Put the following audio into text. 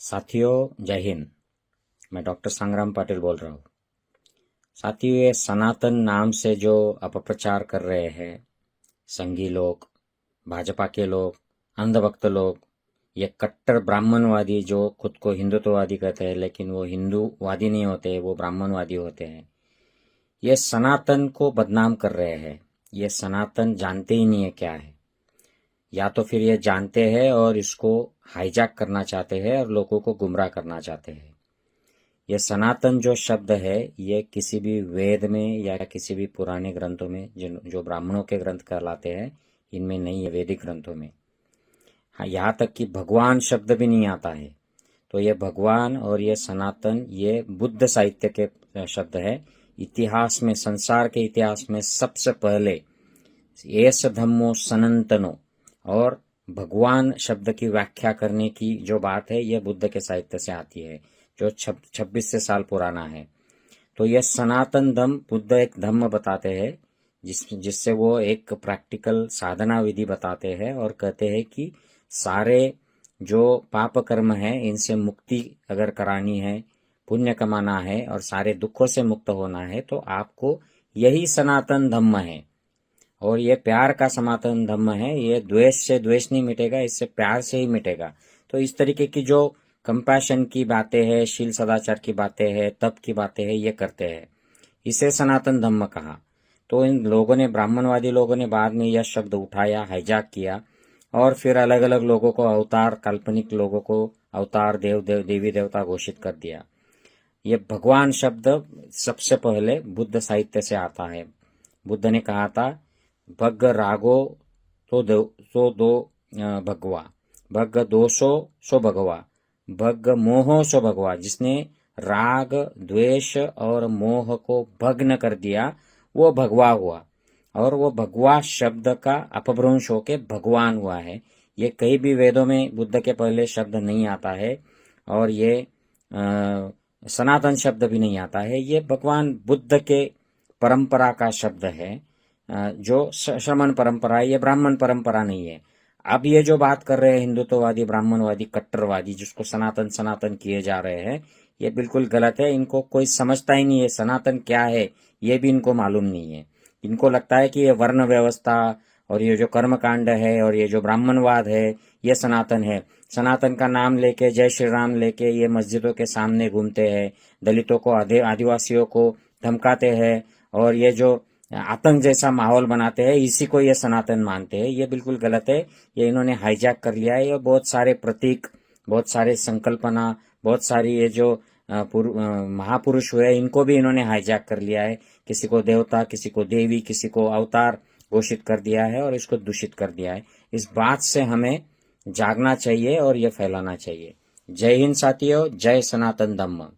साथियों जय हिंद। मैं डॉक्टर संग्राम पाटिल बोल रहा हूँ। साथियों, ये सनातन नाम से जो अपप्रचार कर रहे हैं संघी लोग, भाजपा के लोग, अंधभक्त लोग, ये कट्टर ब्राह्मणवादी जो खुद को हिंदुत्ववादी कहते हैं लेकिन वो हिंदूवादी नहीं होते, वो ब्राह्मणवादी होते हैं। ये सनातन को बदनाम कर रहे हैं। ये सनातन जानते ही नहीं है क्या है, या तो फिर ये जानते हैं और इसको हाईजैक करना चाहते हैं और लोगों को गुमराह करना चाहते हैं। ये सनातन जो शब्द है ये किसी भी वेद में या किसी भी पुराने ग्रंथों में, जो ब्राह्मणों के ग्रंथ कहलाते हैं, इनमें नहीं है, वैदिक ग्रंथों में। हाँ, यहाँ तक कि भगवान शब्द भी नहीं आता है। तो ये भगवान और ये सनातन ये बुद्ध साहित्य के शब्द है। इतिहास में, संसार के इतिहास में सबसे पहले एस धम्मो सनातनो और भगवान शब्द की व्याख्या करने की जो बात है ये बुद्ध के साहित्य से आती है, जो 2600 साल पुराना है। तो यह सनातन धम्म, बुद्ध एक धम्म बताते हैं जिससे वो एक प्रैक्टिकल साधना विधि बताते हैं और कहते हैं कि सारे जो पाप कर्म है इनसे मुक्ति अगर करानी है, पुण्य कमाना है और सारे दुखों से मुक्त होना है तो आपको यही सनातन धम्म है। और ये प्यार का सनातन धम्म है। ये द्वेष से द्वेष नहीं मिटेगा, इससे प्यार से ही मिटेगा। तो इस तरीके की जो कंपैशन की बातें हैं, शील सदाचार की बातें हैं, तप की बातें हैं, ये करते हैं, इसे सनातन धम्म कहा। तो इन लोगों ने, ब्राह्मणवादी लोगों ने बाद में यह शब्द उठाया, हाईजैक किया और फिर अलग अलग लोगों को अवतार, काल्पनिक लोगों को अवतार, देवी देवता घोषित कर दिया। ये भगवान शब्द सबसे पहले बुद्ध साहित्य से आता है। बुद्ध ने कहा था, भग रागो तो दो भगवा, भग दोषो सो भगवा, भग मोहो सो भगवा। जिसने राग, द्वेष और मोह को भग्न कर दिया वो भगवा हुआ, और वो भगवा शब्द का अपभ्रंश होके भगवान हुआ है। ये कई भी वेदों में बुद्ध के पहले शब्द नहीं आता है और ये सनातन शब्द भी नहीं आता है। ये भगवान बुद्ध के परंपरा का शब्द है, जो श्रमण परंपरा है, ये ब्राह्मण परंपरा नहीं है। अब ये जो बात कर रहे हैं हिंदुत्ववादी, ब्राह्मणवादी, कट्टरवादी, जिसको सनातन सनातन किए जा रहे हैं, ये बिल्कुल गलत है। इनको कोई समझता ही नहीं है सनातन क्या है, ये भी इनको मालूम नहीं है। इनको लगता है कि ये वर्ण व्यवस्था और ये जो कर्मकांड है और ये जो ब्राह्मणवाद है ये सनातन है। सनातन का नाम लेके, जय श्री राम लेके ये मस्जिदों के सामने घूमते हैं, दलितों को, आदिवासियों को धमकाते हैं और ये जो आतंक जैसा माहौल बनाते हैं, इसी को ये सनातन मानते हैं। ये बिल्कुल गलत है। ये इन्होंने हाईजैक कर लिया है। ये बहुत सारे प्रतीक, बहुत सारे संकल्पना, बहुत सारी ये जो महापुरुष हुए इनको भी इन्होंने हाईजैक कर लिया है। किसी को देवता, किसी को देवी, किसी को अवतार घोषित कर दिया है और इसको दूषित कर दिया है। इस बात से हमें जागना चाहिए और ये फैलाना चाहिए। जय हिंद साथियों, जय सनातन धम्म।